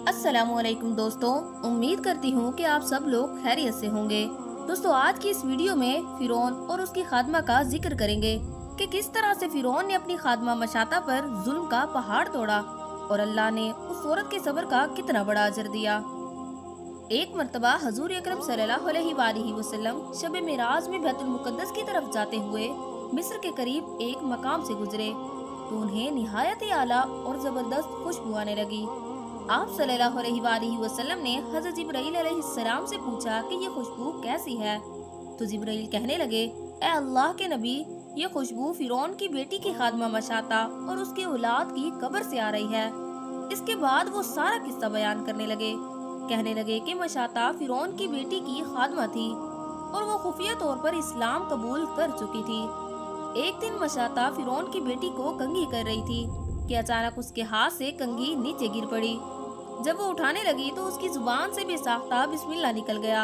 अस्सलामुअलैकुम दोस्तों, उम्मीद करती हूँ कि आप सब लोग खैरियत से होंगे। दोस्तों, आज की इस वीडियो में फिरौन और उसकी खादमा का जिक्र करेंगे कि किस तरह से फिरौन ने अपनी खादमा मशाता पर जुल्म का पहाड़ तोड़ा और अल्लाह ने उस औरत के सब्र का कितना बड़ा अजर दिया। एक मर्तबा हजूर अकरम सल्लल्लाहु अलैहि वसल्लम शब मिराज में बैतुल मुकद्दस की तरफ जाते हुए मिस्र के करीब एक मकाम से गुजरे तो उन्हें निहायत ही आला और जबरदस्त खुशबू आने लगी। आप सल्लल्लाहु अलैहि वसल्लम ने हज़रत जिब्राइल अलैहिस्सलाम से पूछा कि ये खुशबू कैसी है, तो जिब्राइल कहने लगे, ए अल्लाह के नबी, ये खुशबू फिरौन की बेटी की खादमा मशाता और उसके औलाद की कब्र से आ रही है। इसके बाद वो सारा किस्सा बयान करने लगे। कहने लगे कि मशाता फिरौन की बेटी की खादमा थी और वो खुफिया तौर पर इस्लाम कबूल कर चुकी थी। एक दिन मशाता फिरौन की बेटी को कंघी कर रही थी कि अचानक उसके हाथ से कंघी नीचे गिर पड़ी। जब वो उठाने लगी तो उसकी जुबान से बेसाख्ता बिस्मिल्लाह निकल गया।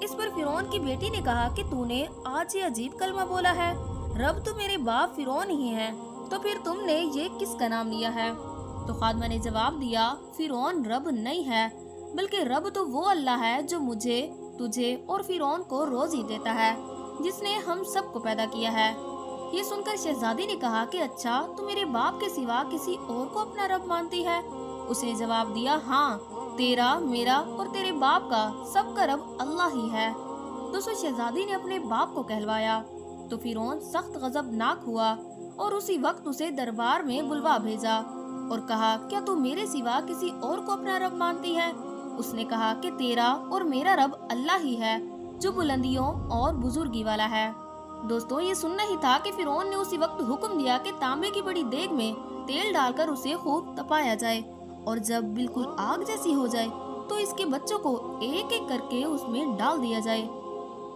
इस पर फिरौन की बेटी ने कहा कि तूने आज ये अजीब कलमा बोला है, रब तो मेरे बाप फिरौन ही है, तो फिर तुमने ये किसका नाम लिया है? तो खादमा ने जवाब दिया, फिरौन रब नहीं है, बल्कि रब तो वो अल्लाह है जो मुझे, तुझे और फिरौन को रोजी देता है, जिसने हम सबको पैदा किया है। ये सुनकर शहजादी ने कहा कि अच्छा, तू मेरे बाप के सिवा किसी और को अपना रब मानती है? उसने जवाब दिया, हाँ, तेरा, मेरा और तेरे बाप का सबका रब अल्लाह ही है। दोस्तों, शहजादी ने अपने बाप को कहलवाया तो फिरौन सख्त गजबनाक हुआ और उसी वक्त उसे दरबार में बुलवा भेजा और कहा, क्या तू मेरे सिवा किसी और को अपना रब मानती है? उसने कहा कि तेरा और मेरा रब अल्लाह ही है जो बुलंदियों और बुजुर्गी वाला है। दोस्तों, ये सुनना ही था कि फिरौन ने उसी वक्त हुक्म दिया कि तांबे की बड़ी देग में तेल डालकर उसे खूब तपाया जाए और जब बिल्कुल आग जैसी हो जाए तो इसके बच्चों को एक एक करके उसमें डाल दिया जाए।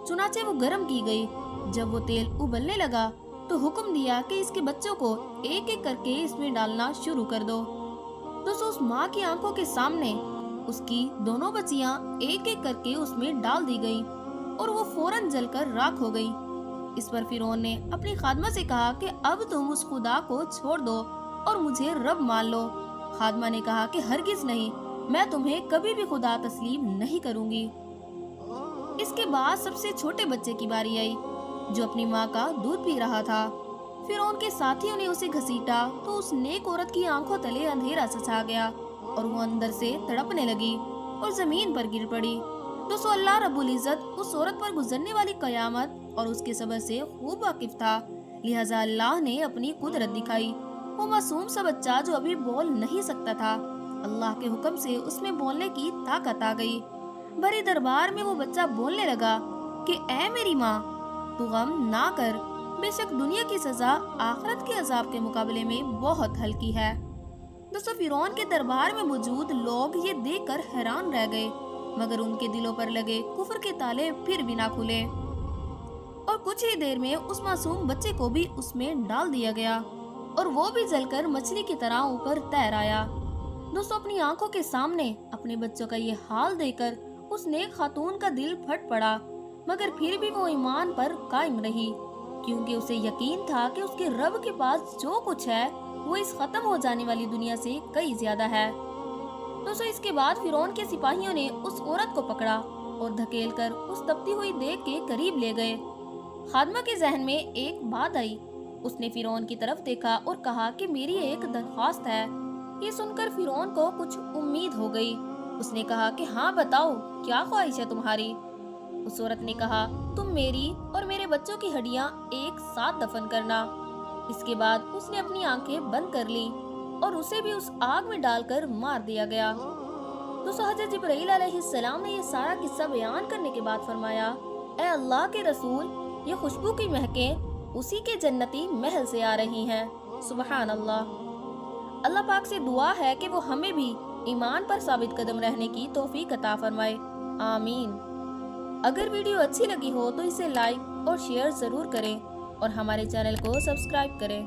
चुनाचे वो गर्म की गई। जब वो तेल उबलने लगा तो हुक्म दिया कि इसके बच्चों को एक एक करके इसमें डालना शुरू कर दो। दोस्तों, उस माँ की आंखों के सामने उसकी दोनों बच्चियां एक एक करके उसमें डाल दी गई और वो फौरन जलकर राख हो गई। इस पर फिरौन ने अपनी खादमा से कहा कि अब तुम उस खुदा को छोड़ दो और मुझे रब मान लो। खादमा ने कहा कि हरगिज नहीं, मैं तुम्हें कभी भी खुदा तस्लीम नहीं करूंगी। इसके बाद सबसे छोटे बच्चे की बारी आई जो अपनी माँ का दूध पी रहा था। फिरौन के साथियों ने उसे घसीटा तो उस नेक औरत की आंखों तले अंधेरा सा छा गया और वो अंदर से तड़पने लगी और जमीन पर गिर पड़ी। दोस्तों, अल्लाह रब्बुल इज्जत उस औरत पर गुजरने वाली कयामत और उसके सब्र से खूब वाकिफ था, लिहाजा अल्लाह ने अपनी कुदरत दिखाई। वो मासूम सा बच्चा जो अभी बोल नहीं सकता था, अल्लाह के हुक्म से उसमें बोलने की ताकत आ गई। भरे दरबार में वो बच्चा बोलने लगा कि ऐ मेरी माँ, तू गम ना कर, बेशक दुनिया की सजा आखिरत के अजाब के मुकाबले में बहुत हल्की है। दोस्तों, फिरौन के दरबार में मौजूद लोग ये देखकर हैरान रह गए, मगर उनके दिलों पर लगे कुफर के ताले फिर भी ना खुले और कुछ ही देर में उस मासूम बच्चे को भी उसमें डाल दिया गया और वो भी जलकर मछली की तरह ऊपर तैर आया। दोस्तों, अपनी आंखों के सामने अपने बच्चों का ये हाल देखकर उस नेक खातून का दिल फट पड़ा, मगर फिर भी वो ईमान पर कायम रही, क्योंकि उसे यकीन था कि उसके रब के पास जो कुछ है वो इस खत्म हो जाने वाली दुनिया से कई ज्यादा है। दोस्तों, इसके बाद फिरौन के सिपाहियों ने उस औरत को पकड़ा और धकेलकर उस तपती हुई देग के करीब ले गए। खादमा के जहन में एक बात आई। उसने फिरौन की तरफ देखा और कहा कि मेरी एक दरख्वास्त है। ये सुनकर फिरौन को कुछ उम्मीद हो गई। उसने कहा कि हाँ, बताओ, क्या ख्वाहिश है तुम्हारी? उस औरत ने कहा, तुम मेरी और मेरे बच्चों की हड्डियां एक साथ दफन करना। इसके बाद उसने अपनी आंखें बंद कर ली और उसे भी उस आग में डालकर मार दिया गया। दोस्तों, हज़रत जिब्राइल अलैहिस्सलाम ने ये सारा किस्सा बयान करने के बाद फरमाया, ए अल्लाह के रसूल, ये खुशबू की महकें उसी के जन्नती महल से आ रही हैं। सुबहान अल्लाह। अल्लाह पाक से दुआ है कि वो हमें भी ईमान पर साबित कदम रहने की तौफीक अता फरमाए। आमीन। अगर वीडियो अच्छी लगी हो तो इसे लाइक और शेयर जरूर करें और हमारे चैनल को सब्सक्राइब करें।